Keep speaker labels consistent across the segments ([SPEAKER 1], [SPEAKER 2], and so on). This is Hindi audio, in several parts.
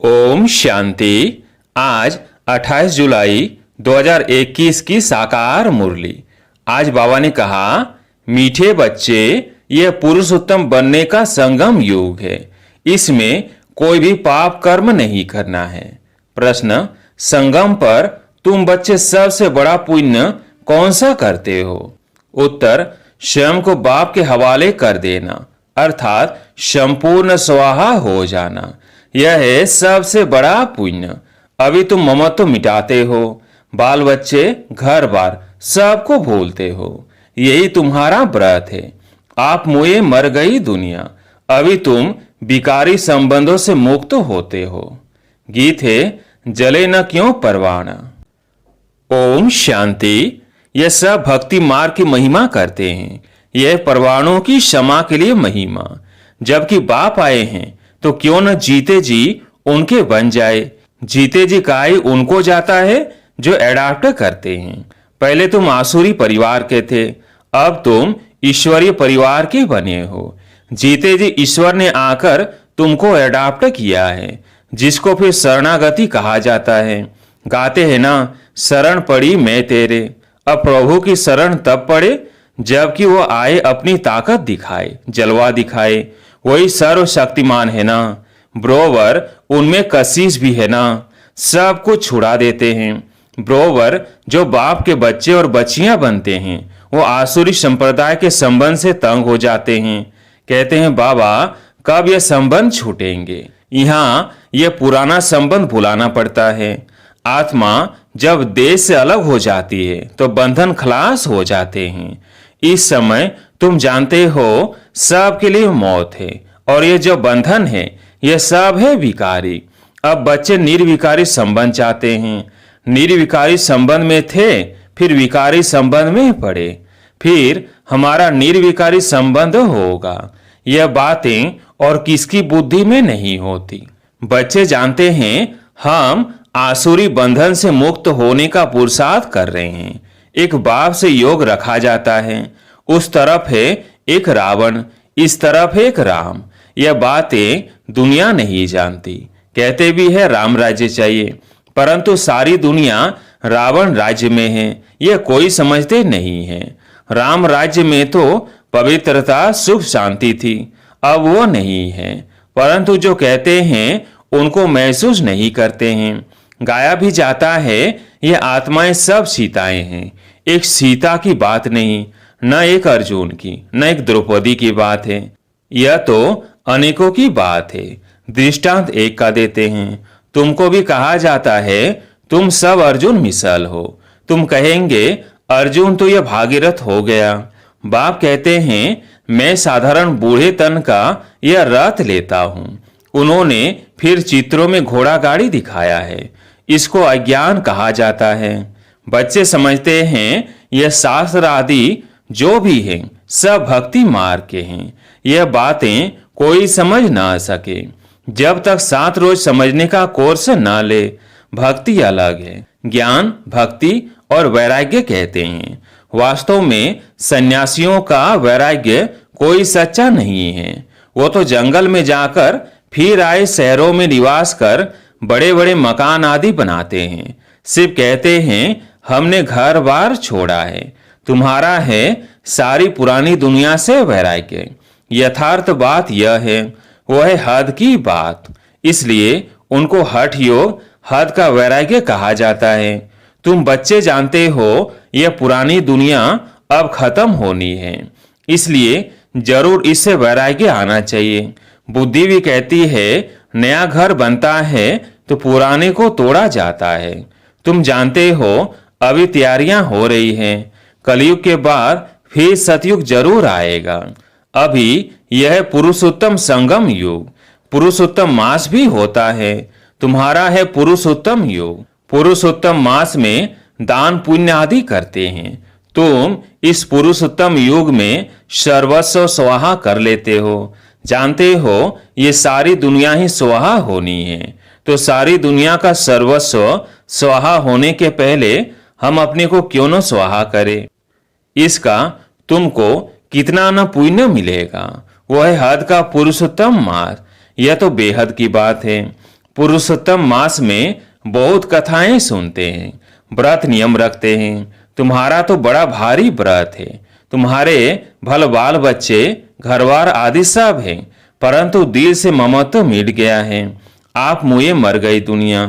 [SPEAKER 1] ओम शांति। आज 28 जुलाई 2021 की साकार मुरली। आज बाबा ने कहा, मीठे बच्चे, यह पुरुषोत्तम बनने का संगम युग है। इसमें कोई भी पाप कर्म नहीं करना है। प्रश्न, संगम पर तुम बच्चे सबसे बड़ा पुण्य कौन सा करते हो? उत्तर, स्वयं को बाप के हवाले कर देना, अर्थात संपूर्ण स्वाहा हो जाना। यह है सबसे बड़ा पुण्य। अभी तुम ममत्व मिटाते हो, बाल बच्चे, घर बार सबको भूलते हो। यही तुम्हारा व्रत है। आप मोए मर गई दुनिया। अभी तुम विकारी संबंधों से मुक्त होते हो। गीत है, जले न क्यों परवाना। ओम शांति। यह सब भक्ति मार्ग की महिमा करते हैं। यह परवानों की क्षमा के लिए महिमा। जबकि बाप आए हैं तो क्यों न जीते जी उनके बन जाए। जीते जी काई उनको जाता है जो एडाप्ट करते हैं। पहले तुम आसुरी परिवार के थे, अब तुम ईश्वरीय परिवार के बने हो। जीते जी ईश्वर ने आकर तुमको एडाप्ट किया है, जिसको फिर शरणागति कहा जाता है। गाते हैं ना, शरण पड़ी मैं तेरे। अब प्रभु की शरण तब पड़े जबकि वो आए अपनी ताकत दिखाए, जलवा दिखाए। वही सर्वशक्तिमान है ना। ब्रोवर, उनमें कशिश भी है ना। सब कुछ छुड़ा देते हैं। ब्रोवर जो बाप के बच्चे और बच्चियां बनते हैं, वो आसुरी संप्रदाय के संबंध से तंग हो जाते हैं। कहते हैं, बाबा कब ये संबंध छूटेंगे? यहाँ ये पुराना संबंध भुलाना पड़ता है। आत्मा जब देह से अलग हो जाती है तो बंधन खलास हो जाते हैं। इस समय तुम जानते हो सबके लिए मौत है, और ये जो बंधन है ये सब है विकारी। अब बच्चे निर्विकारी संबंध चाहते हैं। निर्विकारी संबंध में थे, फिर विकारी संबंध में पड़े, फिर हमारा निर्विकारी संबंध होगा। यह बातें और किसकी बुद्धि में नहीं होती। बच्चे जानते हैं हम आसुरी बंधन से मुक्त होने का पुरुषार्थ कर रहे हैं। एक बाप से योग रखा जाता है। उस तरफ है एक रावण, इस तरफ है एक राम। यह बातें दुनिया नहीं जानती। कहते भी है राम राज्य चाहिए, परंतु सारी दुनिया रावण राज्य में है, यह कोई समझते नहीं है। राम राज्य में तो पवित्रता, सुख, शांति थी, अब वो नहीं है। परंतु जो कहते हैं उनको महसूस नहीं करते हैं। गाया भी जाता है, ये आत्माएं सब सीताएं हैं। एक सीता की बात नहीं, न एक अर्जुन की, न एक द्रौपदी की बात है। यह तो अनेकों की बात है। दृष्टांत एक का देते हैं। तुमको भी कहा जाता है तुम सब अर्जुन मिसल हो। तुम कहेंगे अर्जुन तो यह भागीरथ हो गया। बाप कहते हैं मैं साधारण बूढ़े तन का यह रथ लेता हूं। उन्होंने फिर चित्रों में घोड़ा गाड़ी दिखाया है। इसको अज्ञान कहा जाता है। बच्चे समझते हैं यह शास्त्र आदि जो भी है सब भक्ति मार्ग के हैं। यह बातें कोई समझ ना सके जब तक 7 रोज समझने का कोर्स ना ले। भक्ति अलग है। ज्ञान, भक्ति और वैराग्य कहते हैं। वास्तव में सन्यासियों का वैराग्य कोई सच्चा नहीं है। वो तो जंगल में जाकर फिर आए शहरों में निवास कर बड़े बड़े मकान आदि बनाते हैं। सिर्फ कहते हैं हमने घर बार छोड़ा है। तुम्हारा है सारी पुरानी दुनिया से वैराग्य। यथार्थ बात यह है, वह है हद की बात। इसलिए उनको हठ योग, हद का वैराग्य कहा जाता है। तुम बच्चे जानते हो यह पुरानी दुनिया अब खत्म होनी है, इसलिए जरूर इससे वैराग्य आना चाहिए। बुद्धि भी कहती है नया घर बनता है तो पुराने को तोड़ा जाता है। तुम जानते हो अभी तैयारियां हो रही हैं। कलयुग के बाद फिर सतयुग जरूर आएगा। अभी यह पुरुषोत्तम संगम युग। पुरुषोत्तम मास भी होता है। तुम्हारा है पुरुषोत्तम युग। पुरुषोत्तम मास में दान पुण्य आदि करते हैं। तुम इस पुरुषोत्तम युग में सर्वस्व स्वाहा कर लेते हो। जानते हो ये सारी दुनिया ही स्वाहा होनी है, तो सारी दुनिया का सर्वस्व स्वाहा होने के पहले हम अपने को क्यों न स्वाहा करें। इसका तुमको कितना न पुण्य मिलेगा। वह है हद का पुरुषोत्तम मार्ग। यह तो बेहद की बात है। पुरुषोत्तम मास में बहुत कथाएं सुनते हैं, व्रत नियम रखते हैं। तुम्हारा तो बड़ा भारी व्रत है, तुम्हारे भल बाल बच्चे घरवार आदि सब हैं, परंतु दिल से ममत्व मिट गया है। आप मुए मर गई दुनिया,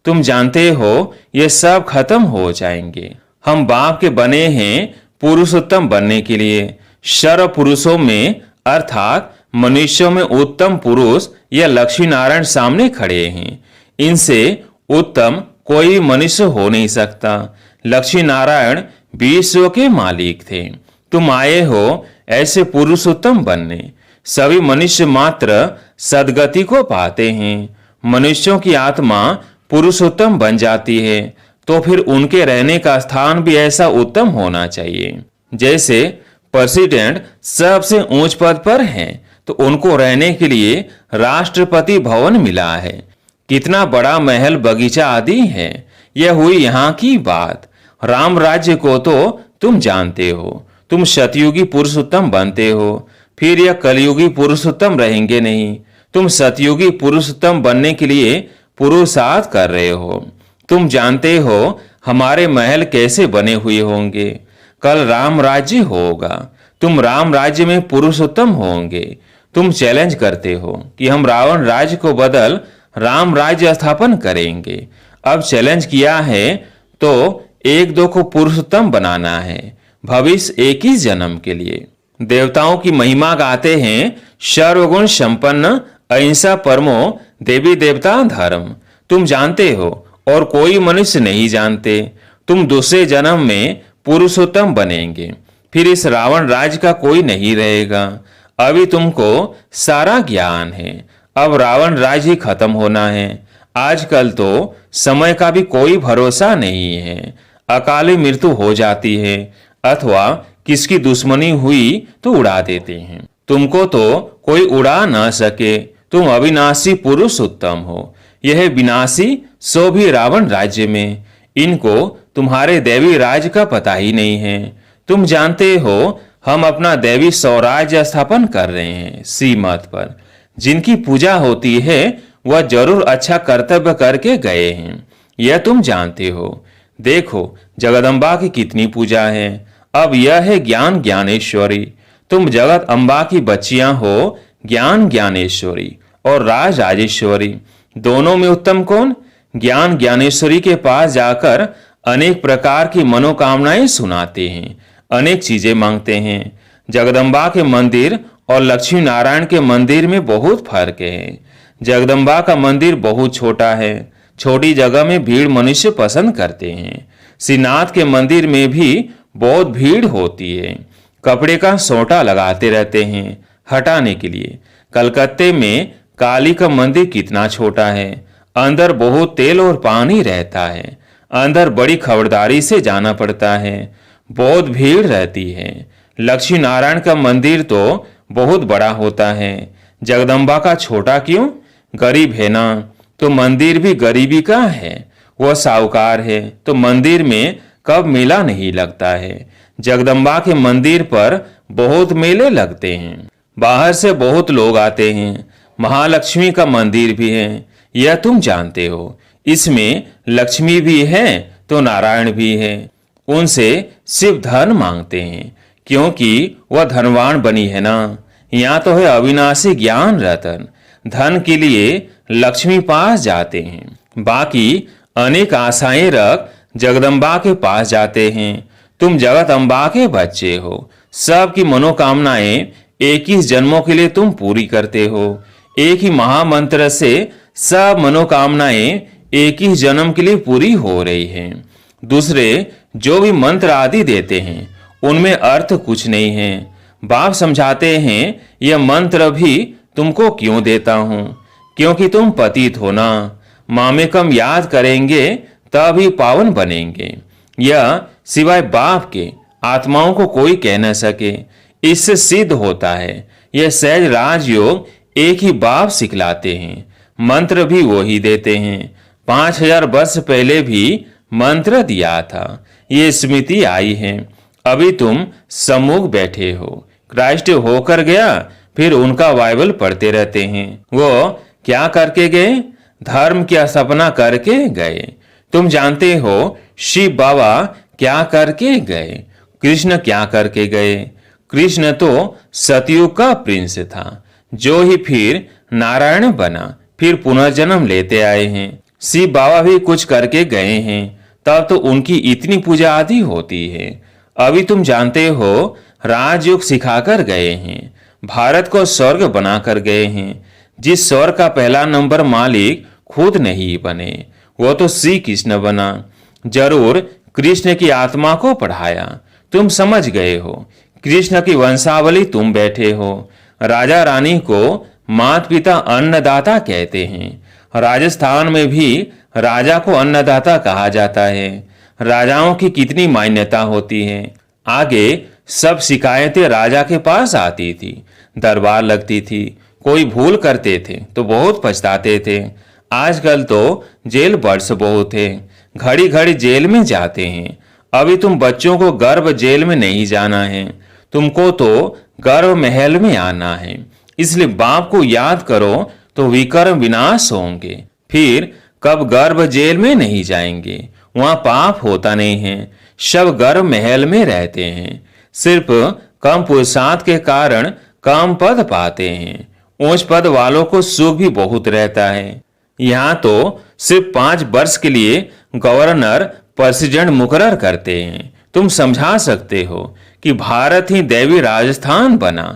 [SPEAKER 1] तुम जानते हो ये सब खत्म हो जाएंगे। हम बाप के बने हैं पुरुषोत्तम बनने के लिए। सर्व पुरुषों में अर्थात मनुष्यों में उत्तम पुरुष या लक्ष्मी नारायण सामने खड़े हैं। इनसे उत्तम कोई मनुष्य हो नहीं सकता। लक्ष्मी नारायण विश्व के मालिक थे। तुम आए हो ऐसे पुरुषोत्तम बनने। सभी मनुष्य मात्र सदगति को पाते हैं। मनुष्यों की आत्मा पुरुषोत्तम बन जाती है तो फिर उनके रहने का स्थान भी ऐसा उत्तम होना चाहिए। जैसे प्रेसिडेंट सबसे ऊंच पद पर हैं तो उनको रहने के लिए राष्ट्रपति भवन मिला है। कितना बड़ा महल बगीचा आदि है। यह हुई यहाँ की बात। राम राज्य को तो तुम जानते हो। तुम सतयुगी पुरुषोत्तम बनते हो, फिर यह कलयुगी पुरुषोत्तम रहेंगे नहीं। तुम सतयुगी पुरुषोत्तम बनने के लिए पुरुषार्थ कर रहे हो। तुम जानते हो हमारे महल कैसे बने हुए होंगे। कल राम राज्य होगा, तुम राम राज्य में पुरुषोत्तम होंगे। तुम चैलेंज करते हो कि हम रावण राज्य को बदल राम राज्य स्थापन करेंगे। अब चैलेंज किया है तो एक दो को पुरुषोत्तम बनाना है, भविष्य एक ही जन्म के लिए। देवताओं की महिमा गाते हैं, सर्वगुण संपन्न अहिंसा परमो देवी देवता धर्म। तुम जानते हो और कोई मनुष्य नहीं जानते। तुम दूसरे जन्म में पुरुषोत्तम बनेंगे, फिर इस रावण राज्य का कोई नहीं रहेगा। अभी तुमको सारा ज्ञान है, अब रावण राज्य ही खत्म होना है। आजकल तो समय का भी कोई भरोसा नहीं है। अकाली मृत्यु हो जाती है अथवा किसकी दुश्मनी हुई तो उड़ा देते हैं। तुमको तो कोई उड़ा न सके। तुम अविनाशी पुरुषोत्तम हो। यह विनाशी सो भी रावण राज्य में। इनको तुम्हारे देवी राज का पता ही नहीं है। तुम जानते हो हम अपना देवी स्वराज्य स्थापन कर रहे हैं श्रीमत पर। जिनकी पूजा होती है वह जरूर अच्छा कर्तव्य करके गए हैं, यह तुम जानते हो। देखो जगदम्बा की कितनी पूजा है। अब यह है ज्ञान ज्ञानेश्वरी। तुम जगत अम्बा की बच्चियां हो, ज्ञान ज्ञानेश्वरी और राज राजेश्वरी। दोनों में उत्तम कौन? ज्ञान ज्ञानेश्वरी के पास जाकर अनेक प्रकार की मनोकामनाएं सुनाते हैं, अनेक चीजें मांगते हैं। जगदम्बा के मंदिर और लक्ष्मी नारायण के मंदिर में बहुत फर्क है। जगदम्बा का मंदिर बहुत छोटा है, छोटी जगह में भीड़ मनुष्य पसंद करते हैं। श्रीनाथ के मंदिर में भी बहुत भीड़ होती है। कपड़े का सोटा लगाते रहते हैं हटाने के लिए। कलकत्ते में काली का मंदिर कितना छोटा है, अंदर बहुत तेल और पानी रहता है। अंदर बड़ी खबरदारी से जाना पड़ता है, बहुत भीड़ रहती है। लक्ष्मी नारायण का मंदिर तो बहुत बड़ा होता है, जगदम्बा का छोटा क्यों? गरीब है ना, तो मंदिर भी गरीबी का है। वह साहूकार है तो मंदिर में कब मेला नहीं लगता है। जगदम्बा के मंदिर पर बहुत मेले लगते हैं, बाहर से बहुत लोग आते हैं। महालक्ष्मी का मंदिर भी है, यह तुम जानते हो। इसमें लक्ष्मी भी है तो नारायण भी है। उनसे सिर्फ धन मांगते हैं क्योंकि वह धनवान बनी है ना। यहाँ तो है अविनाशी ज्ञान रतन। धन के लिए लक्ष्मी पास जाते हैं, बाकी अनेक आशाएं रख जगदम्बा के पास जाते हैं। तुम जगत अम्बा के बच्चे हो, सबकी मनोकामनाएं 21 जन्मों के लिए तुम पूरी करते हो। एक ही महामंत्र से सब मनोकामनाएं 21 जन्म के लिए पूरी हो रही हैं। दूसरे जो भी मंत्र आदि देते हैं उनमें अर्थ कुछ नहीं है। बाप समझाते हैं यह मंत्र भी तुमको क्यों देता हूं, क्योंकि तुम पतित हो ना। मामेकम याद करेंगे तभी पावन बनेंगे। यह सिवाय बाप के आत्माओं को कोई कह न सके। इससे सिद्ध होता है यह सहज राजयोग एक ही बाप सिखलाते हैं, मंत्र भी वो ही देते हैं। 5000 वर्ष पहले भी मंत्र दिया था, ये स्मृति आई है। अभी तुम सम्मुख बैठे हो, क्राइस्ट होकर गया, फिर उनका बाइबल पढ़ते रहते हैं। वो क्या करके गए? धर्म की स्थापना करके गए। तुम जानते हो शिव बाबा क्या करके गए, कृष्ण क्या करके गए। कृष्ण तो सतयुग का प्रिंस था, जो ही फिर नारायण बना, फिर पुनर्जन्म लेते आए हैं। शिव बाबा भी कुछ करके गए हैं, तब तो उनकी इतनी पूजा आदि होती है। अभी तुम जानते हो राजयोग सिखाकर गए हैं, भारत को स्वर्ग बनाकर गए हैं। जिस स्वर्ग का पहला नंबर मालिक खुद नहीं बने, वो तो श्री कृष्ण बना। जरूर कृष्ण की आत्मा को पढ़ाया, तुम समझ गए हो। कृष्ण की वंशावली तुम बैठे हो। राजा रानी को माता पिता अन्नदाता कहते हैं। राजस्थान में भी राजा को अन्नदाता कहा जाता है। राजाओं की कितनी मान्यता होती है। आगे सब शिकायतें राजा के पास आती थी, दरबार लगती थी। कोई भूल करते थे तो बहुत पछताते थे। आजकल तो जेल बर्ड्स बहुत है, घड़ी घड़ी जेल में जाते हैं। अभी तुम बच्चों को गर्भ जेल में नहीं जाना है, तुमको तो गर्भ महल में आना है। इसलिए बाप को याद करो तो विकर्म विनाश होंगे। फिर कब गर्भ जेल में नहीं जाएंगे, वहां पाप होता नहीं है। सब गर्भ महल में रहते हैं, सिर्फ कम पुरुषार्थ के कारण कम पद पाते हैं। ऊंच पद वालों को सुख भी बहुत रहता है। यहाँ तो सिर्फ 5 वर्ष के लिए गवर्नर प्रेसिडेंट मुकर्रर करते हैं। तुम समझा सकते हो कि भारत ही दैवी राजस्थान बना।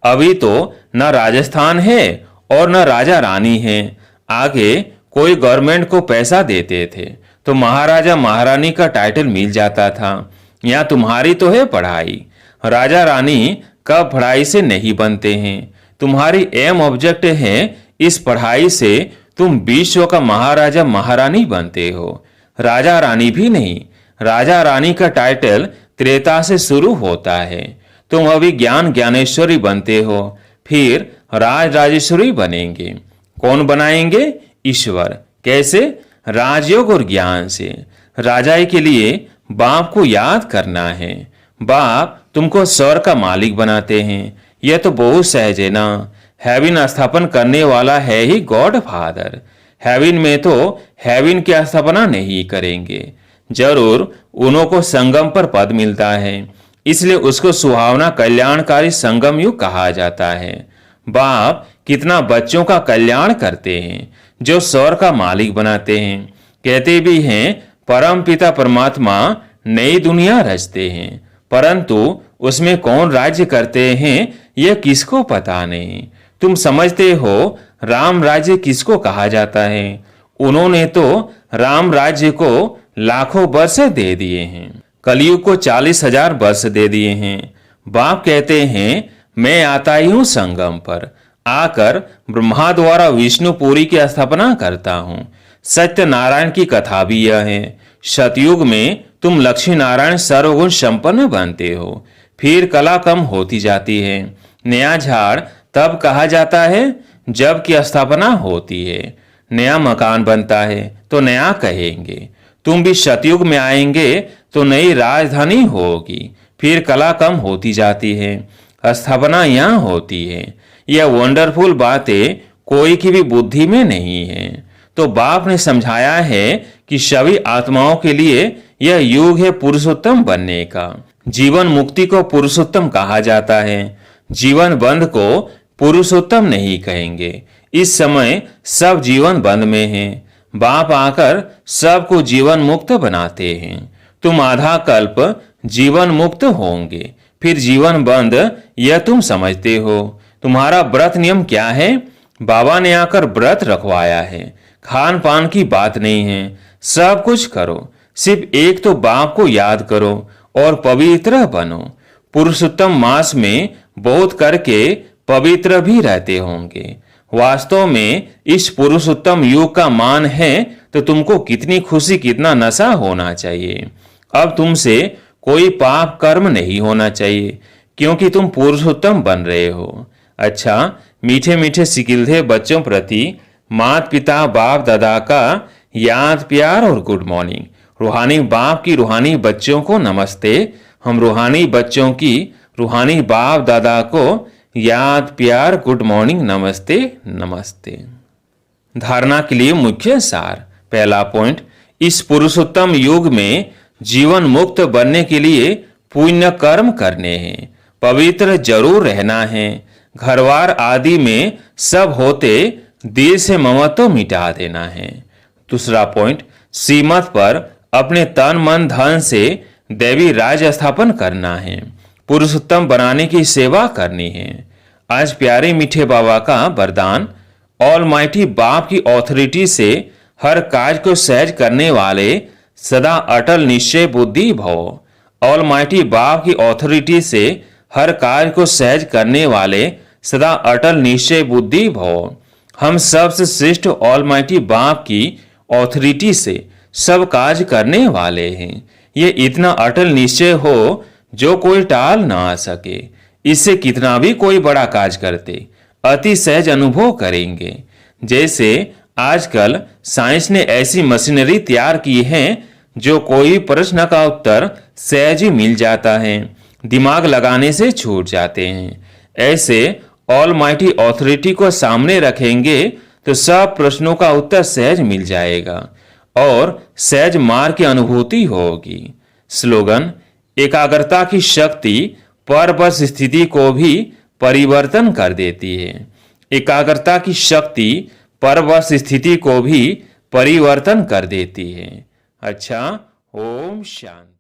[SPEAKER 1] अभी तो न राजस्थान है और न राजा रानी है। आगे कोई गवर्नमेंट को पैसा देते थे तो महाराजा महारानी का टाइटल मिल जाता था। यहाँ तुम्हारी तो है पढ़ाई, राजा रानी कब पढ़ाई से नहीं बनते हैं। तुम्हारी एम ऑब्जेक्ट है, इस पढ़ाई से तुम विश्व का महाराजा महारानी बनते हो, राजा रानी भी नहीं। राजा रानी का टाइटल त्रेता से शुरू होता है। तुम अभी ज्ञान ज्ञानेश्वरी बनते हो, फिर राज राजेश्वरी बनेंगे। कौन बनाएंगे? ईश्वर। कैसे? राजयोग और ज्ञान से। राजाई के लिए बाप को याद करना है। बाप तुमको स्वर्ग का मालिक बनाते हैं, यह तो बहुत सहज है ना। हेवन स्थापन करने वाला है ही गॉड फादर। हेवन में तो हेवन की स्थापना नहीं करेंगे, जरूर उन्हों को संगम पर पद मिलता है, इसलिए उसको सुहावना कल्याणकारी संगम युग कहा जाता है। बाप कितना बच्चों का कल्याण करते हैं, जो स्वर्ग का मालिक बनाते हैं। कहते भी हैं परम पिता परमात्मा नई दुनिया रचते हैं, परंतु उसमें कौन राज्य करते हैं यह किसको पता नहीं। तुम समझते हो राम राज्य किसको कहा जाता है? उन्होंने तो राम राज्य को लाखों वर्ष दे दिए हैं, कलयुग को 40,000 वर्ष दे दिए हैं। बाप कहते हैं मैं आता ही हूं संगम पर, आकर ब्रह्मा द्वारा विष्णुपुरी की स्थापना करता हूं। सत्य नारायण की कथा भी यह है। सतयुग में तुम लक्ष्मी नारायण सर्वगुण संपन्न बनते हो, फिर कला कम होती जाती है। नया झाड़ तब कहा जाता है जब की स्थापना होती है। नया मकान बनता है तो नया कहेंगे। तुम भी सतयुग में आएंगे तो नई राजधानी होगी, फिर कला कम होती जाती है, स्थापना यहाँ होती है। यह वंडरफुल बातें कोई की भी बुद्धि में नहीं है। तो बाप ने समझाया है कि सभी आत्माओं के लिए यह युग है पुरुषोत्तम बनने का। जीवन मुक्ति को पुरुषोत्तम कहा जाता है, जीवन बंध को पुरुषोत्तम नहीं कहेंगे। इस समय सब जीवन बंद में हैं। बाप आकर सबको जीवन मुक्त बनाते हैं। तुम आधा कल्प जीवन मुक्त होंगे, फिर जीवन बंद, यह तुम समझते हो। तुम्हारा व्रत नियम क्या है? बाबा ने आकर व्रत रखवाया है। खान पान की बात नहीं है, सब कुछ करो, सिर्फ एक तो बाप को याद करो और पवित्र बनो। पुरुषोत्तम मास में बहुत करके पवित्र भी रहते होंगे। वास्तव में इस पुरुषोत्तम युग का मान है तो तुमको कितनी खुशी, कितना नशा होना चाहिए। अब तुमसे कोई पाप कर्म नहीं होना चाहिए, क्योंकि तुम पुरुषोत्तम बन रहे हो। अच्छा, मीठे मीठे सिकिलधे बच्चों प्रति माता पिता बाप दादा का याद प्यार और गुड मॉर्निंग। रूहानी बाप की रूहानी बच्चों को नमस्ते। हम रूहानी बच्चों की रूहानी बाप दादा को याद प्यार गुड मॉर्निंग नमस्ते नमस्ते। धारणा के लिए मुख्य सार। पहला पॉइंट, इस पुरुषोत्तम युग में जीवन मुक्त बनने के लिए पुण्य कर्म करने हैं, पवित्र जरूर रहना है, घरवार आदि में सब होते दिल से ममत्व मिटा देना है। दूसरा पॉइंट, श्रीमत पर अपने तन मन धन से दैवी राज स्थापन करना है, पुरुषोत्तम बनाने की सेवा करनी है। आज प्यारे मीठे बाबा का वरदान, ऑलमाइटी बाप की ऑथोरिटी से हर कार्य को सहज करने वाले सदा अटल निश्चय बुद्धि भव। ऑलमाइटी बाप की ऑथोरिटी से हर कार्य को सहज करने वाले सदा अटल निश्चय बुद्धि भव। हम सबसे श्रेष्ठ ऑलमाइटी बाप की ऑथोरिटी से सब कार्य करने वाले हैं। ये इतना अटल निश्चय हो जो कोई टाल ना आ सके। इससे कितना भी कोई बड़ा कार्य करते अति सहज अनुभव करेंगे। जैसे आजकल साइंस ने ऐसी मशीनरी तैयार की है जो कोई प्रश्न का उत्तर सहज ही मिल जाता है, दिमाग लगाने से छूट जाते हैं। ऐसे ऑलमाइटी ऑथोरिटी को सामने रखेंगे तो सब प्रश्नों का उत्तर सहज मिल जाएगा और सहज मार्ग की अनुभूति होगी। स्लोगन, एकाग्रता की शक्ति परबस स्थिति को भी परिवर्तन कर देती है। एकाग्रता की शक्ति परबस स्थिति को भी परिवर्तन कर देती है। अच्छा, ओम शांति।